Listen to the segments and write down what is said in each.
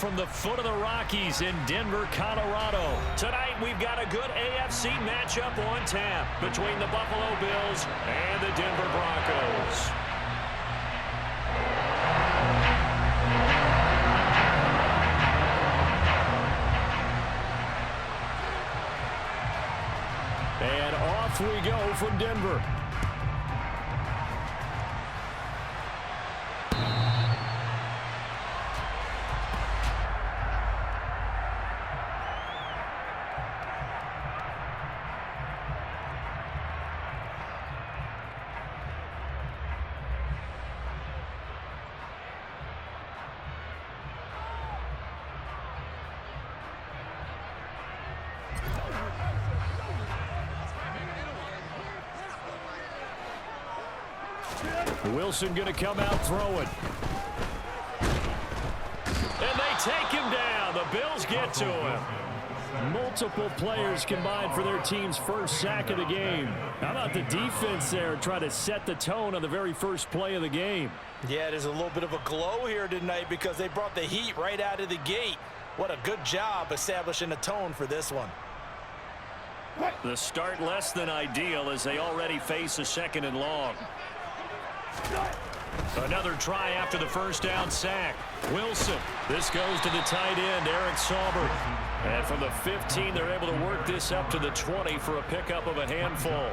from the foot of the Rockies in Denver, Colorado. Tonight, we've got a good AFC matchup on tap between the Buffalo Bills and the Denver Broncos. And off we go from Denver. Wilson going to come out throwing. And they take him down. The Bills get to him. Multiple players combined for their team's first sack of the game. How about the defense there trying to set the tone on the very first play of the game? Yeah, there's a little bit of a glow here tonight because they brought the heat right out of the gate. What a good job establishing a tone for this one. The start less than ideal as they already face a 2nd and long. Another try after the first down sack. Wilson. This goes to the tight end, Eric Saubert. And from the 15, they're able to work this up to the 20 for a pickup of a handful.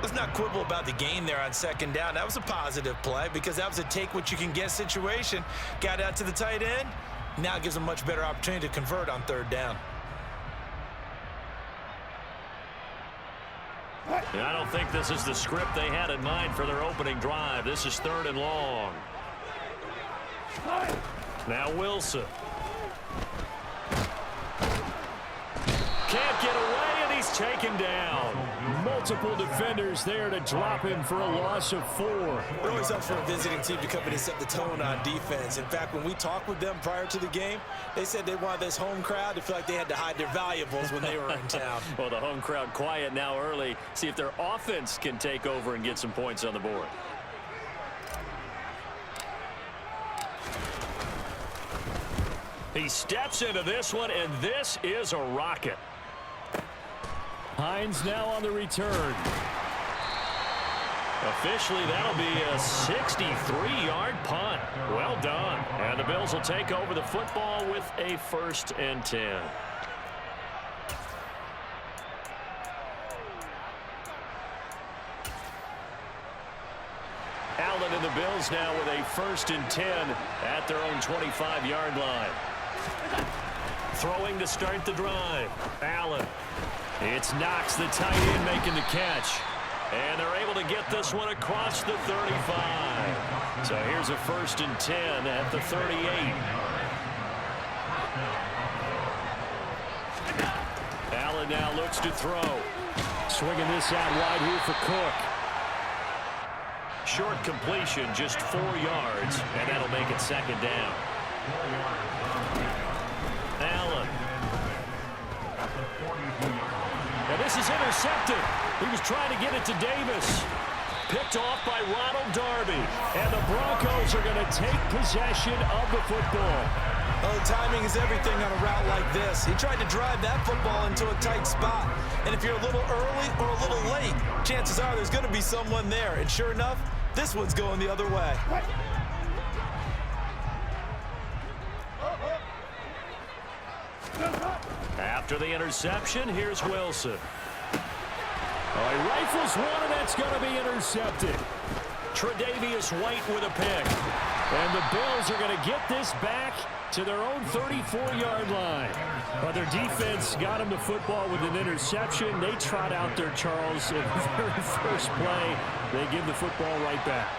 Let's not quibble about the gain there on 2nd down. That was a positive play because that was a take-what-you-can-get situation. Got out to the tight end. Now it gives them a much better opportunity to convert on 3rd down. I don't think this is the script they had in mind for their opening drive. This is 3rd and long. Now Wilson. Can't get away, and he's taken down. Multiple defenders there to drop him for a loss of 4. It always helps for a visiting team to come in and set the tone on defense. In fact, when we talked with them prior to the game, they said they wanted this home crowd to feel like they had to hide their valuables when they were in town. Well, the home crowd quiet now early. See if their offense can take over and get some points on the board. He steps into this one, and this is a rocket. Hines now on the return. Officially, that'll be a 63-yard punt. Well done. And the Bills will take over the football with a 1st and 10. Allen and the Bills now with a 1st and 10 at their own 25-yard line. Throwing to start the drive. Allen. It's Knox, the tight end, making the catch. And they're able to get this one across the 35. So here's a 1st and 10 at the 38. Allen now looks to throw. Swinging this out wide here for Cook. Short completion, just 4 yards, and that'll make it 2nd down. Allen. And this is intercepted. He was trying to get it to Davis. Picked off by Ronald Darby. And the Broncos are going to take possession of the football. Oh, timing is everything on a route like this. He tried to drive that football into a tight spot. And if you're a little early or a little late, chances are there's going to be someone there. And sure enough, this one's going the other way. After the interception, here's Wilson. He rifles one, and that's going to be intercepted. Tre'Davious White with a pick. And the Bills are going to get this back to their own 34-yard line. But their defense got them the football with an interception. They trot out there, Charles, in the very first play. They give the football right back.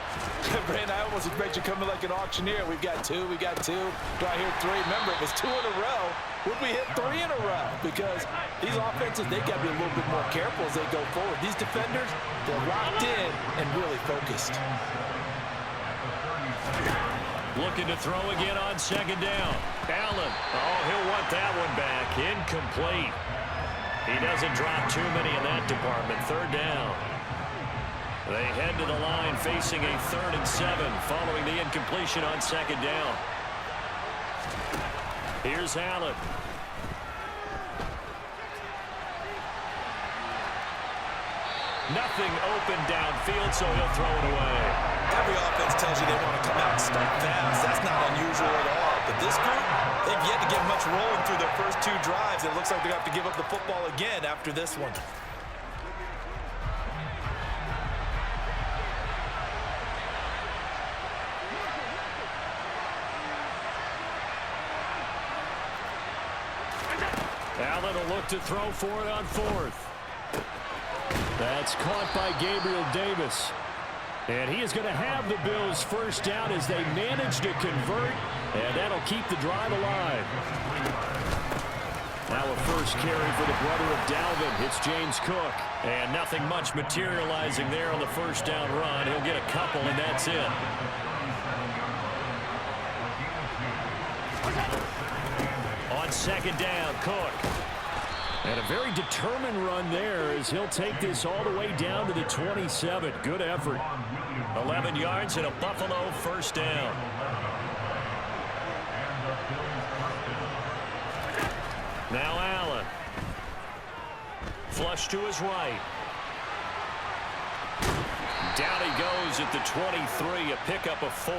Brandon, I almost expect you coming like an auctioneer. We've got 2, we got 2. Do I hear 3? Remember, it was 2 in a row. Would we hit 3 in a row? Because these offenses, they got to be a little bit more careful as they go forward. These defenders, they're locked in and really focused. Looking to throw again on 2nd down. Allen. Oh, he'll want that one back. Incomplete. He doesn't drop too many in that department. 3rd down. They head to the line facing a 3rd and 7 following the incompletion on 2nd down. Here's Allen. Nothing open downfield, so he'll throw it away. Every offense tells you they want to come out and start fast. That's not unusual at all. But this group, they've yet to get much rolling through their first 2 drives. It looks like they're going to have to give up the football again after this one. Allen will look to throw for it on 4th. That's caught by Gabriel Davis. And he is going to have the Bills first down as they manage to convert, and that'll keep the drive alive. Now a first carry for the brother of Dalvin. It's James Cook. And nothing much materializing there on the first down run. He'll get a couple, and that's it. On second down, Cook. And a very determined run there as he'll take this all the way down to the 27. Good effort. 11 yards and a Buffalo first down. Now Allen. Flush to his right. Down he goes at the 23, a pickup of 4.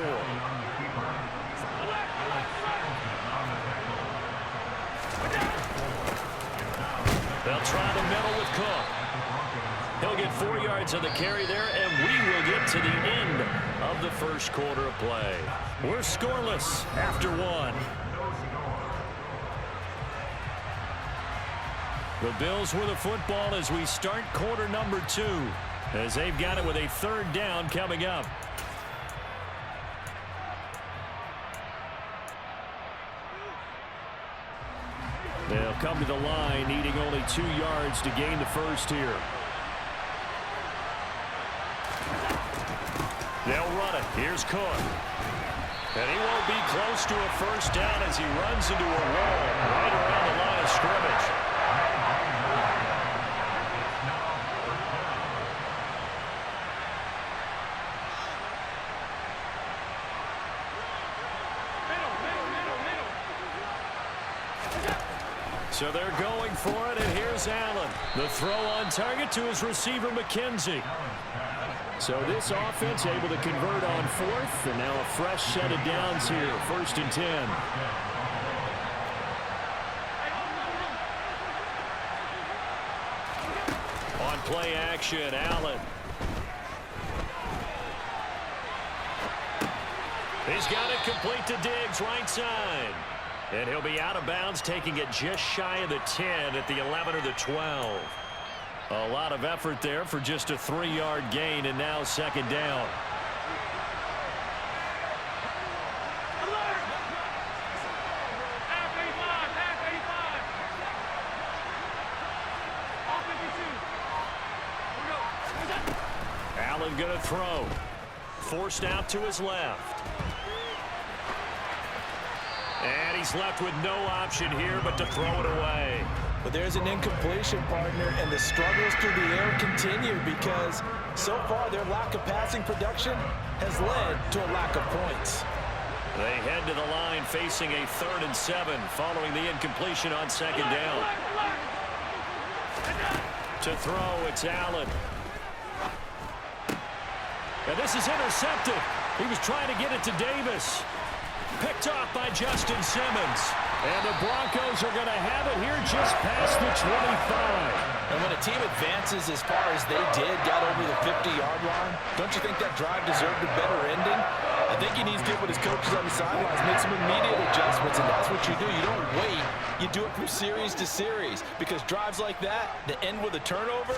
They'll try the middle with Cook. He'll get 4 yards on the carry there, and we will get to the end of the first quarter of play. We're scoreless after 1. The Bills with the football as we start quarter number 2, as they've got it with a 3rd down coming up. They'll come to the line, needing only 2 yards to gain the first here. They'll run it. Here's Cook. And he won't be close to a first down as he runs into a wall right around the line of scrimmage. So they're going for it, and here's Allen. The throw on target to his receiver, McKenzie. So this offense able to convert on 4th, and now a fresh set of downs here, 1st and 10. On play action, Allen. He's got it complete to Diggs, right side. And he'll be out of bounds, taking it just shy of the 10 at the 11 or the 12. A lot of effort there for just a 3-yard gain, and now 2nd down. Allen going to throw. Forced out to his left. And he's left with no option here but to throw it away. But there's an incompletion, partner, and the struggles through the air continue because so far their lack of passing production has led to a lack of points. They head to the line facing a 3rd and 7 following the incompletion on 2nd down. To throw, it's Allen. And this is intercepted. He was trying to get it to Davis. Picked off by Justin Simmons. And the Broncos are going to have it here just past the 25. And when a team advances as far as they did, got over the 50-yard line, don't you think that drive deserved a better ending? I think he needs to get with his coaches on the sidelines, make some immediate adjustments, and that's what you do. You don't wait. You do it from series to series because drives like that, that end with a turnover,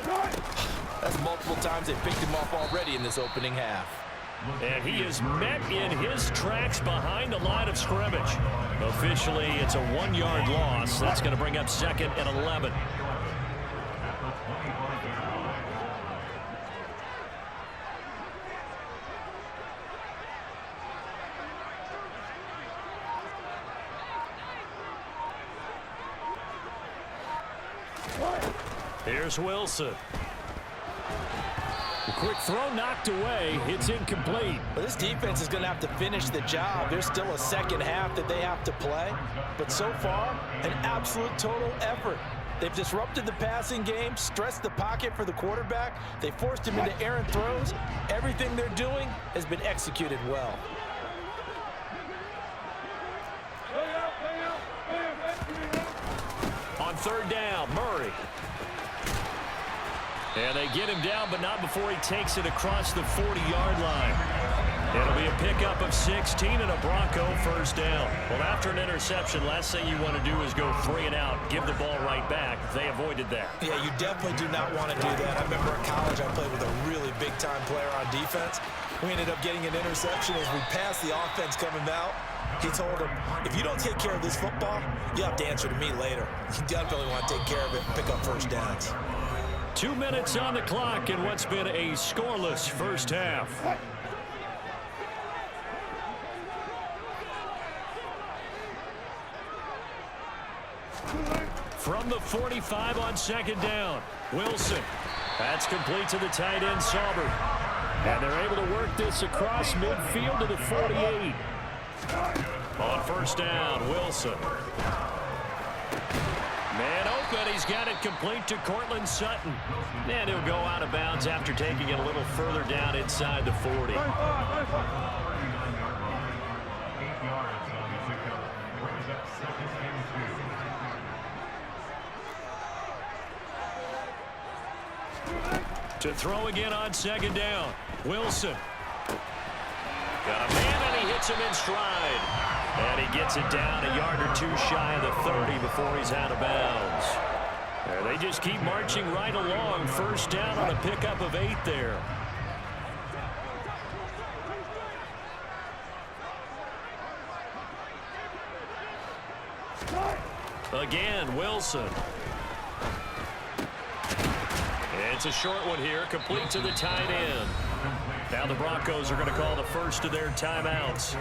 that's multiple times they picked him off already in this opening half. And he is met in his tracks behind the line of scrimmage. Officially, it's a 1-yard loss. That's going to bring up 2nd and 11. Here's Wilson. The quick throw knocked away. It's incomplete. Well, this defense is going to have to finish the job. There's still a second half that they have to play. But so far, an absolute total effort. They've disrupted the passing game, stressed the pocket for the quarterback. They forced him into errant throws. Everything they're doing has been executed well. On third down, Murray. And they get him down, but not before he takes it across the 40-yard line. It'll be a pickup of 16 and a Bronco first down. Well, after an interception, last thing you want to do is go 3 and out, give the ball right back. They avoided that. Yeah, you definitely do not want to do that. I remember in college I played with a really big-time player on defense. We ended up getting an interception as we passed the offense coming out. He told him, if you don't take care of this football, you'll have to answer to me later. You definitely want to take care of it and pick up first downs. 2 minutes on the clock in what's been a scoreless first half. From the 45 on second down, Wilson. That's complete to the tight end, Sauber. And they're able to work this across midfield to the 48. On first down, Wilson. Man open, he's got it complete to Cortland Sutton. And he'll go out of bounds after taking it a little further down inside the 40. To throw again on second down, Wilson. Got a man, and he hits him in stride. And he gets it down a yard or two shy of the 30 before he's out of bounds. And they just keep marching right along. First down on a pickup of 8 there. Again, Wilson. It's a short one here, complete to the tight end. Now the Broncos are going to call the first of their timeouts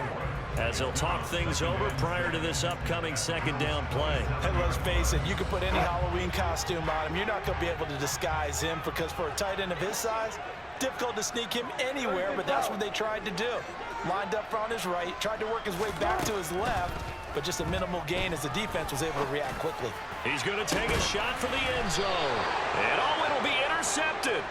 as they'll talk things over prior to this upcoming second down play. And let's face it, you can put any Halloween costume on him. You're not going to be able to disguise him because for a tight end of his size, difficult to sneak him anywhere, but that's what they tried to do. Lined up on his right, tried to work his way back to his left, but just a minimal gain as the defense was able to react quickly. He's going to take a shot for the end zone. And it'll be intercepted.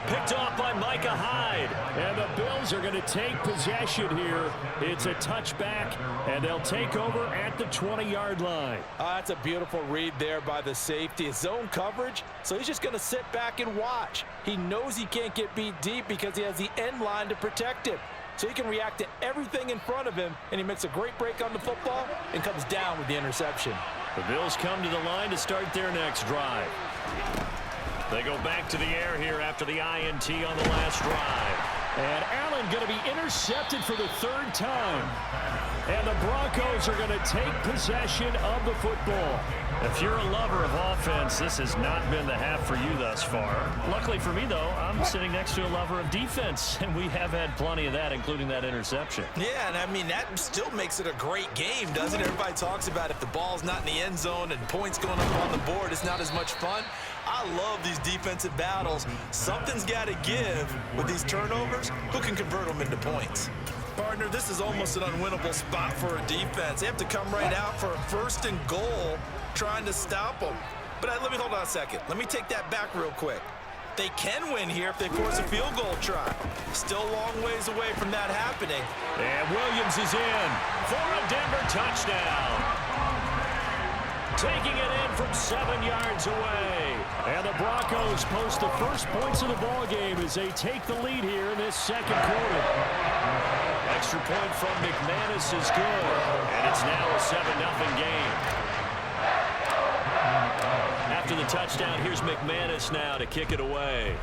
Picked off by Micah Hyde. And the Bills are going to take possession here. It's a touchback, and they'll take over at the 20-yard line. That's a beautiful read there by the safety. It's zone coverage, so he's just going to sit back and watch. He knows he can't get beat deep because he has the end line to protect him. So he can react to everything in front of him, and he makes a great break on the football and comes down with the interception. The Bills come to the line to start their next drive. They go back to the air here after the INT on the last drive. And Allen going to be intercepted for the third time. And the Broncos are going to take possession of the football. If you're a lover of offense, this has not been the half for you thus far. Luckily for me, though, I'm sitting next to a lover of defense, and we have had plenty of that, including that interception. Yeah, and I mean, that still makes it a great game, doesn't it? Everybody talks about if the ball's not in the end zone and points going up on the board, it's not as much fun. I love these defensive battles. Something's got to give with these turnovers. Who can convert them into points? Partner, this is almost an unwinnable spot for a defense. They have to come right out for a first and goal trying to stop them. But let me hold on a second. Let me take that back real quick. They can win here if they force a field goal try. Still a long ways away from that happening. And Williams is in for a Denver touchdown. Taking it in from 7 yards away. And the Broncos post the first points of the ball game as they take the lead here in this second quarter. Extra point from McManus is good. And it's now a 7-0 game. After the touchdown, here's McManus now to kick it away.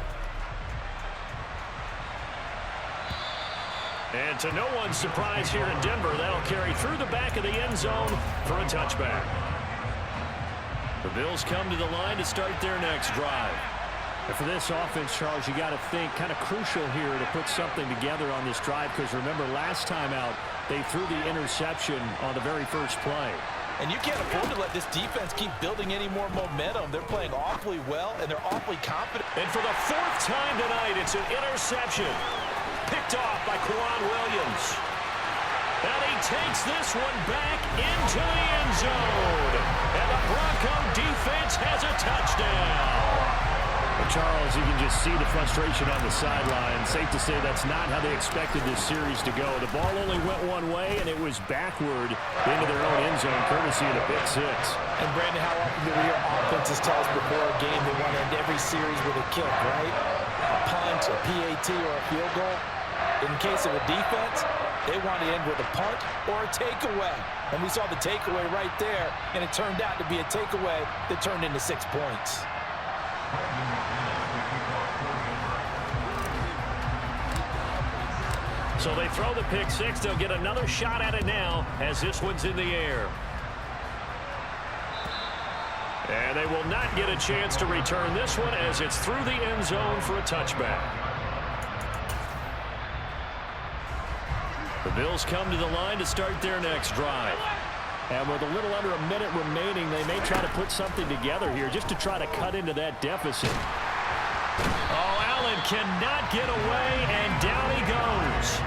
And to no one's surprise here in Denver, that'll carry through the back of the end zone for a touchback. The Bills come to the line to start their next drive. And for this offense, Charles, you got to think kind of crucial here to put something together on this drive because remember last time out, they threw the interception on the very first play. And you can't afford to let this defense keep building any more momentum. They're playing awfully well, and they're awfully confident. And for the 4th time tonight, it's an interception. Picked off by Quan Williams. And he takes this one back into the end zone. And the Bronco defense has a touchdown. Well, Charles, you can just see the frustration on the sideline. Safe to say that's not how they expected this series to go. The ball only went one way, and it was backward into their own end zone, courtesy of the pick six. And, Brandon, how often do we hear offenses tell us before a game they want to end every series with a kick, right? A punt, a PAT, or a field goal. In case of a defense, they want to end with a punt or a takeaway. And we saw the takeaway right there, and it turned out to be a takeaway that turned into 6 points. So they throw the pick six. They'll get another shot at it now as this one's in the air. And they will not get a chance to return this one as it's through the end zone for a touchback. The Bills come to the line to start their next drive. And with a little under a minute remaining, they may try to put something together here just to try to cut into that deficit. Oh, Allen cannot get away, and down he goes.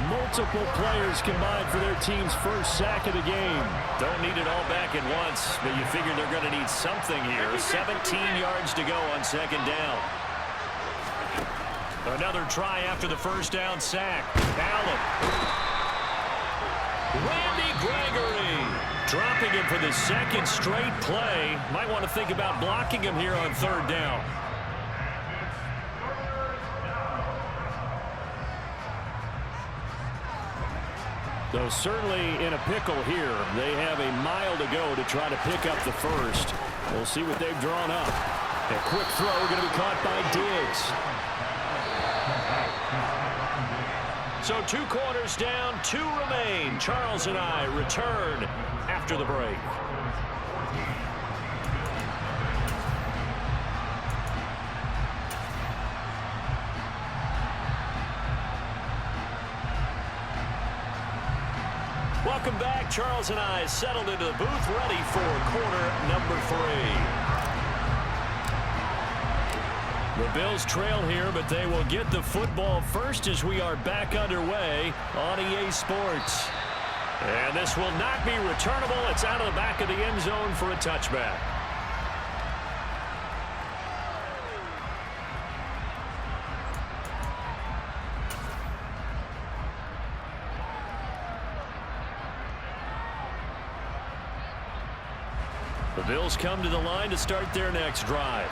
Multiple players combined for their team's first sack of the game. Don't need it all back at once, but you figure they're going to need something here. 17 yards to go on second down. Another try after the first down sack. Allen. Randy Gregory dropping him for the second straight play. Might want to think about blocking him here on third down. Though certainly in a pickle here. They have a mile to go to try to pick up the first. We'll see what they've drawn up. A quick throw going to be caught by Diggs. So 2 quarters down, 2 remain. Charles and I return after the break. Welcome back. Charles and I settled into the booth, ready for quarter number 3. The Bills trail here, but they will get the football first as we are back underway on EA Sports. And this will not be returnable. It's out of the back of the end zone for a touchback. The Bills come to the line to start their next drive.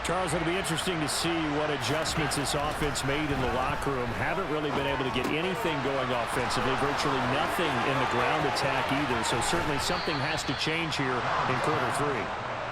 Charles, it'll be interesting to see what adjustments this offense made in the locker room. Haven't really been able to get anything going offensively, virtually nothing in the ground attack either. So certainly something has to change here in quarter 3.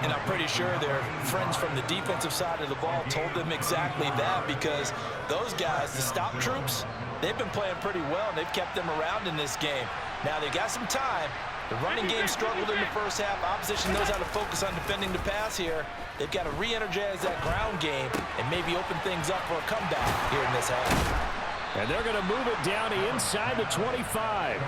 And I'm pretty sure their friends from the defensive side of the ball told them exactly that, because those guys, the stop troops, they've been playing pretty well, and they've kept them around in this game. Now they got some time. The running game struggled in the first half. Opposition knows how to focus on defending the pass here. They've got to re-energize that ground game and maybe open things up for a comeback here in this half. And they're going to move it down to inside the 25.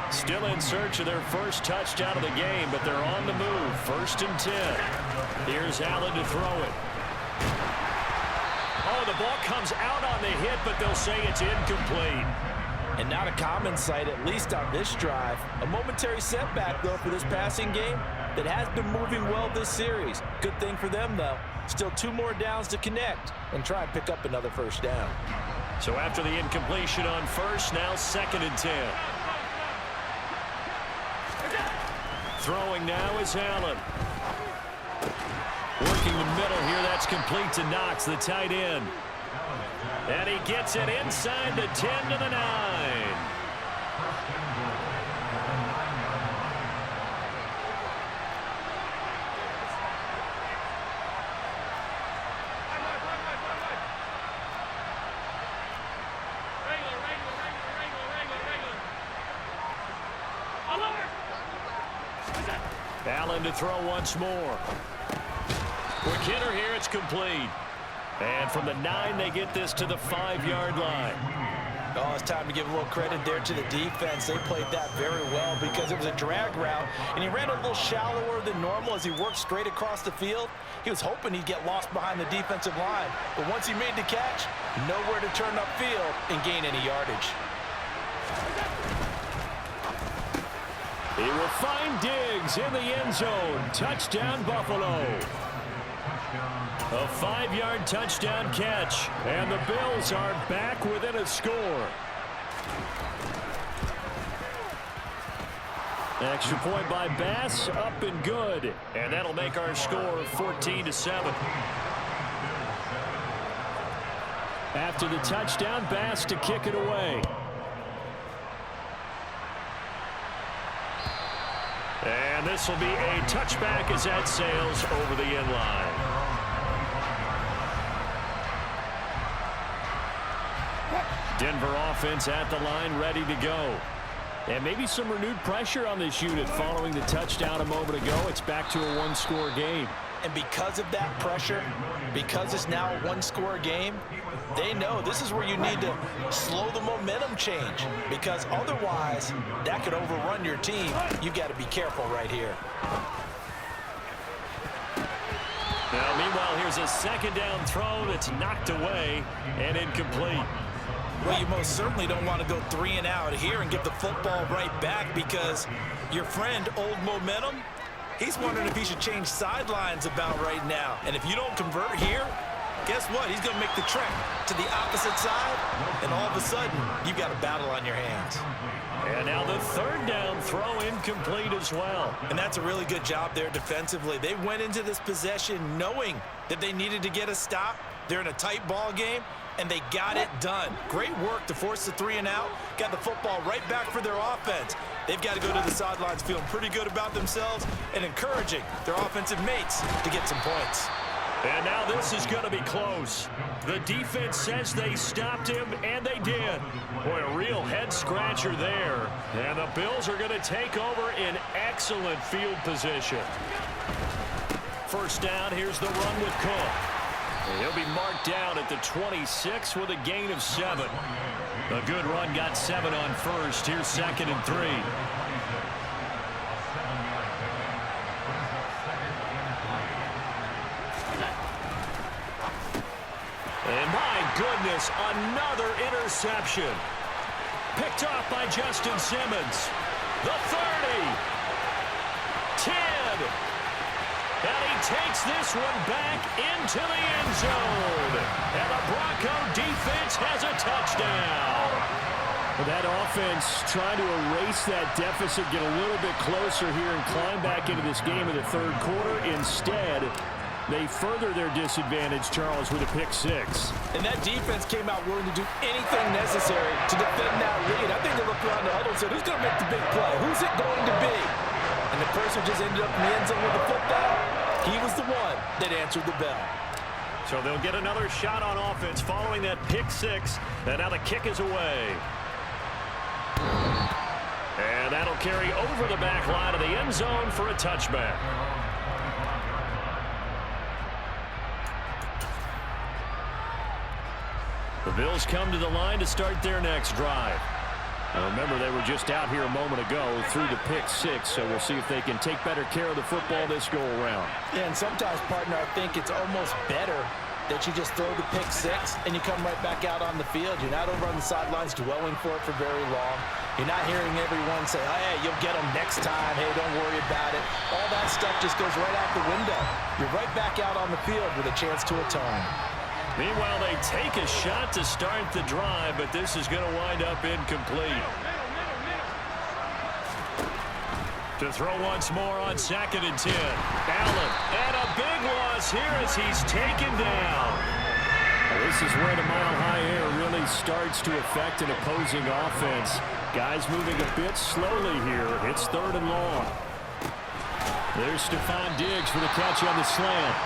Still in search of their first touchdown of the game, but they're on the move. 1st and 10. Here's Allen to throw it. Oh, the ball comes out on the hit, but they'll say it's incomplete. And not a common sight, at least on this drive. A momentary setback, though, for this passing game that has been moving well this series. Good thing for them, though. Still 2 more downs to connect and try and pick up another first down. So after the incompletion on first, now 2nd and 10. Throwing now is Allen. Working the middle here, that's complete to Knox, the tight end. And he gets it inside the 10 to the 9. Allen to throw once more. Quick hitter here, it's complete. And from the 9, they get this to the 5-yard line. Oh, it's time to give a little credit there to the defense. They played that very well because it was a drag route, and he ran a little shallower than normal as he worked straight across the field. He was hoping he'd get lost behind the defensive line, but once he made the catch, nowhere to turn upfield and gain any yardage. He will find Diggs in the end zone. Touchdown, Buffalo. A 5-yard touchdown catch, and the Bills are back within a score. Extra point by Bass, up and good, and that'll make our score 14-7. After the touchdown, Bass to kick it away. And this will be a touchback as that sails over the end line. Denver offense at the line, ready to go. And maybe some renewed pressure on this unit following the touchdown a moment ago. It's back to a one-score game. And because of that pressure, because it's now a one-score game, they know this is where you need to slow the momentum change, because otherwise that could overrun your team. You've got to be careful right here. Now, meanwhile, here's a second down throw that's knocked away and incomplete. Well, you most certainly don't want to go 3 and out here and give the football right back, because your friend, Old Momentum, he's wondering if he should change sidelines about right now. And if you don't convert here, guess what? He's going to make the trek to the opposite side, and all of a sudden, you've got a battle on your hands. And now the third down throw incomplete as well. And that's a really good job there defensively. They went into this possession knowing that they needed to get a stop. They're in a tight ball game, and they got it done. Great work to force the 3 and out. Got the football right back for their offense. They've got to go to the sidelines feeling pretty good about themselves and encouraging their offensive mates to get some points. And now this is going to be close. The defense says they stopped him, and they did. Boy, a real head-scratcher there. And the Bills are going to take over in excellent field position. First down, here's the run with Cook. He'll be marked down at the 26 with a gain of 7. A good run got 7 on first. Here's 2nd and 3. And my goodness, another interception. Picked off by Justin Simmons. The 30. 10. And he takes this one back into the end zone. And the Bronco defense has a touchdown. Well, that offense trying to erase that deficit, get a little bit closer here and climb back into this game in the third quarter. Instead, they further their disadvantage, Charles, with a pick 6. And that defense came out willing to do anything necessary to defend that lead. I think they looked around the huddle and said, who's going to make the big play? Who's it going to be? And the person just ended up in the end zone with the football. He was the one that answered the bell. So they'll get another shot on offense following that pick 6. And now the kick is away. And that'll carry over the back line of the end zone for a touchback. The Bills come to the line to start their next drive. Now remember, they were just out here a moment ago through the pick 6, so we'll see if they can take better care of the football this go-around. Yeah, and sometimes, partner, I think it's almost better that you just throw the pick 6 and you come right back out on the field. You're not over on the sidelines dwelling for it for very long. You're not hearing everyone say, oh, hey, you'll get them next time. Hey, don't worry about it. All that stuff just goes right out the window. You're right back out on the field with a chance to atone. Meanwhile, they take a shot to start the drive, but this is going to wind up incomplete. To throw once more on 2nd and 10. Allen, and a big loss here as he's taken down. This is where the mile-high air really starts to affect an opposing offense. Guys moving a bit slowly here. It's 3rd and long. There's Stephon Diggs for the catch on the slant.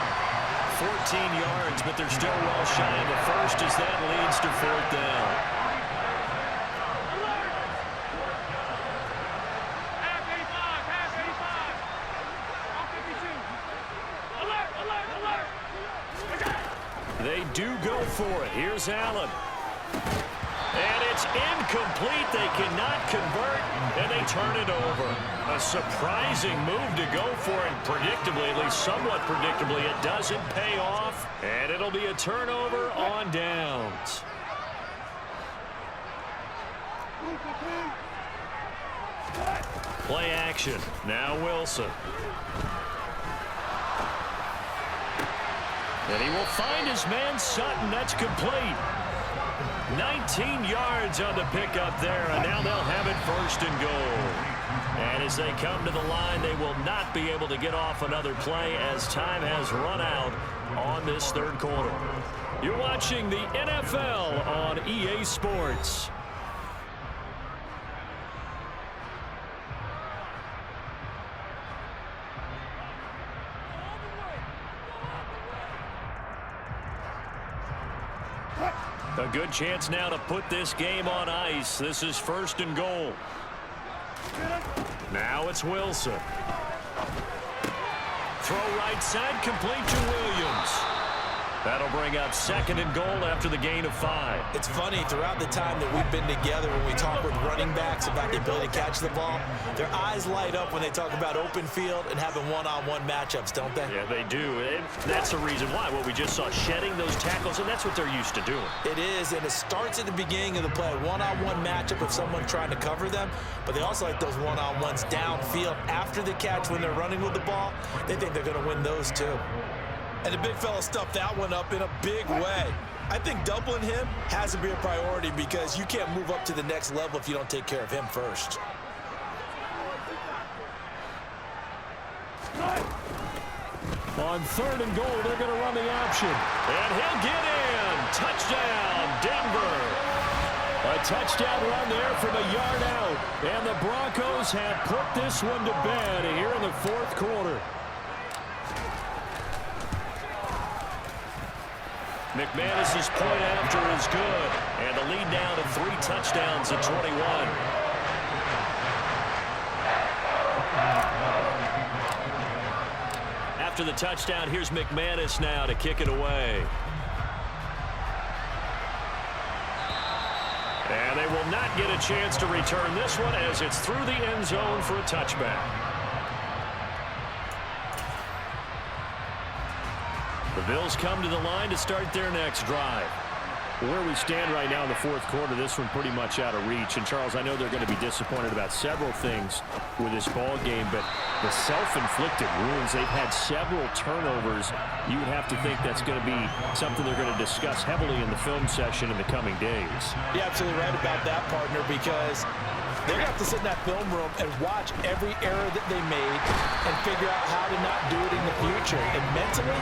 14 yards, but they're still well shy of the first as that leads to 4th down. They do go for it. Here's Allen. And it's incomplete. They cannot convert, and they turn it over. A surprising move to go for it. Predictably, at least somewhat predictably, it doesn't pay off, and it'll be a turnover on downs. Play action. Now Wilson. And he will find his man Sutton. That's complete. 19 yards on the pickup there, and now they'll have it 1st and goal. And as they come to the line, they will not be able to get off another play as time has run out on this 3rd quarter. You're watching the NFL on EA Sports. A good chance now to put this game on ice. This is 1st and goal. Now it's Wilson. Throw right side, complete to Williams. That'll bring up 2nd and goal after the gain of 5. It's funny, throughout the time that we've been together, when we talk with running backs about the ability to catch the ball, their eyes light up when they talk about open field and having one-on-one matchups, don't they? Yeah, they do. And that's the reason why. Well, we just saw shedding those tackles, and that's what they're used to doing. It is, and it starts at the beginning of the play. One-on-one matchup if someone's trying to cover them, but they also like those one-on-ones downfield after the catch when they're running with the ball. They think they're going to win those too. And the big fella stuffed that one up in a big way. I think doubling him has to be a priority because you can't move up to the next level if you don't take care of him first. On 3rd and goal, they're going to run the option. And he'll get in. Touchdown, Denver. A touchdown run there from a yard out. And the Broncos have put this one to bed here in the 4th quarter. McManus's point after is good. And the lead now to 3 touchdowns at 21. After the touchdown, here's McManus now to kick it away. And they will not get a chance to return this one as it's through the end zone for a touchback. The Bills come to the line to start their next drive. Where we stand right now in the 4th quarter, this one pretty much out of reach. And, Charles, I know they're going to be disappointed about several things with this ball game, but the self-inflicted wounds, they've had several turnovers. You would have to think that's going to be something they're going to discuss heavily in the film session in the coming days. You're absolutely right about that, partner, because they're going to have to sit in that film room and watch every error that they made and figure out how to not do it in the future. And mentally,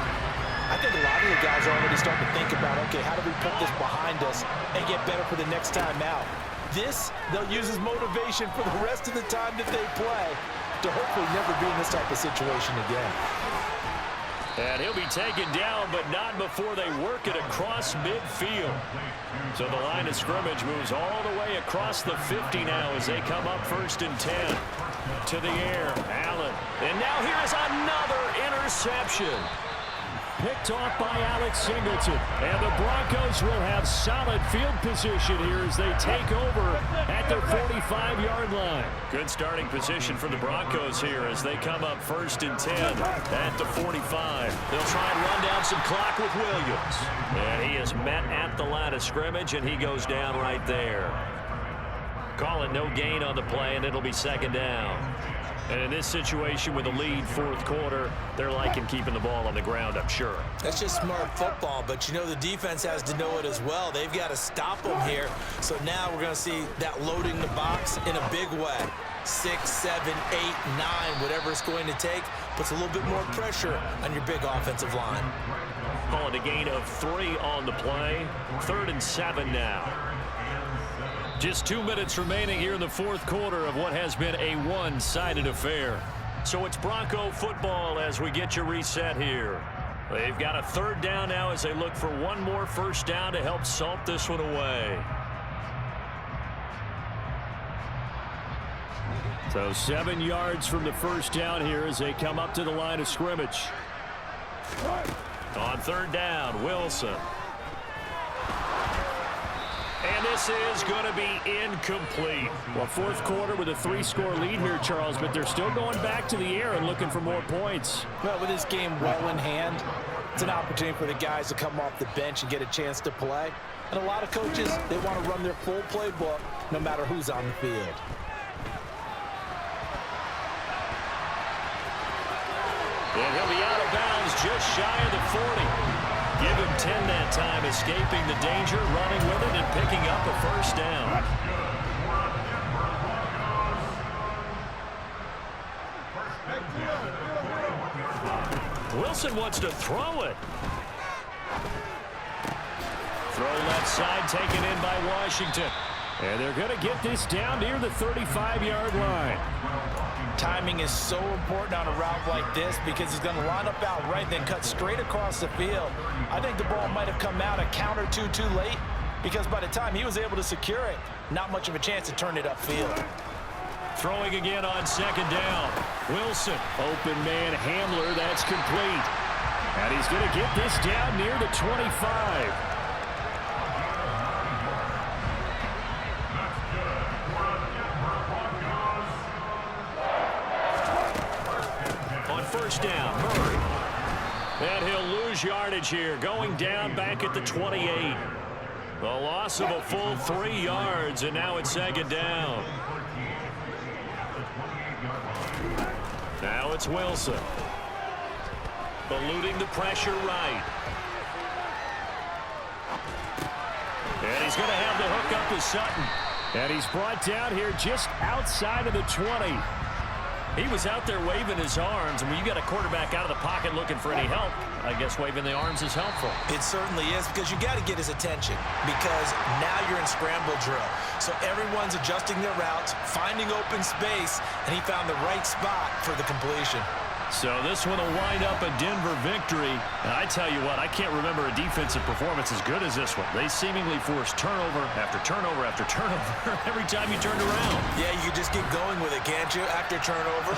I think a lot of the guys are already starting to think about, okay, how do we put this behind us and get better for the next time out? This, they'll use as motivation for the rest of the time that they play to hopefully never be in this type of situation again. And he'll be taken down, but not before they work it across midfield. So the line of scrimmage moves all the way across the 50 now as they come up 1st and 10. To the air, Allen. And now here is another interception. Picked off by Alex Singleton. And the Broncos will have solid field position here as they take over at their 45-yard line. Good starting position for the Broncos here as they come up 1st and 10 at the 45. They'll try and run down some clock with Williams. And he is met at the line of scrimmage, and he goes down right there. Call it no gain on the play, and it'll be 2nd down. And in this situation with a lead 4th quarter, they're liking keeping the ball on the ground, I'm sure. That's just smart football, but you know the defense has to know it as well. They've got to stop them here. So now we're going to see that loading the box in a big way. 6, 7, 8, 9, whatever it's going to take, puts a little bit more pressure on your big offensive line. Calling a gain of 3 on the play. 3rd and 7 now. Just 2 minutes remaining here in the 4th quarter of what has been a one-sided affair. So it's Bronco football as we get you reset here. They've got a 3rd down now as they look for one more 1st down to help salt this one away. So 7 yards from the 1st down here as they come up to the line of scrimmage. On 3rd down, Wilson. And And this is going to be incomplete. Well, fourth quarter with a 3-score lead here, Charles, but they're still going back to the air and looking for more points. Well, with this game well in hand, it's an opportunity for the guys to come off the bench and get a chance to play. And a lot of coaches, they want to run their full playbook no matter who's on the field. And he'll be out of bounds just shy of the 40. Give him 10 that time, escaping the danger, running with it, and picking up a first down. Wilson wants to throw it. Throw left side, taken in by Washington. And they're going to get this down near the 35-yard line. Timing is so important on a route like this because he's going to line up out right, then cut straight across the field. I think the ball might have come out a count or two too late because by the time he was able to secure it, not much of a chance to turn it upfield. Throwing again on second down. Wilson. Open man Hamler, that's complete. And he's going to get this down near the 25. First down, Murray. And he'll lose yardage here, going down back at the 28. The loss of a full 3 yards, and now it's second down. Now it's Wilson. Eluding the pressure right. And he's going to have the hook up to Sutton. And he's brought down here just outside of the 20. He was out there waving his arms, and when you got a quarterback out of the pocket looking for any help, I guess waving the arms is helpful. It certainly is because you got to get his attention because now you're in scramble drill. So everyone's adjusting their routes, finding open space, and he found the right spot for the completion. So this one will wind up a Denver victory. And I tell you what, I can't remember a defensive performance as good as this one. They seemingly forced turnover after turnover after turnover every time you turned around. Yeah, you just keep going with it, can't you? After turnover.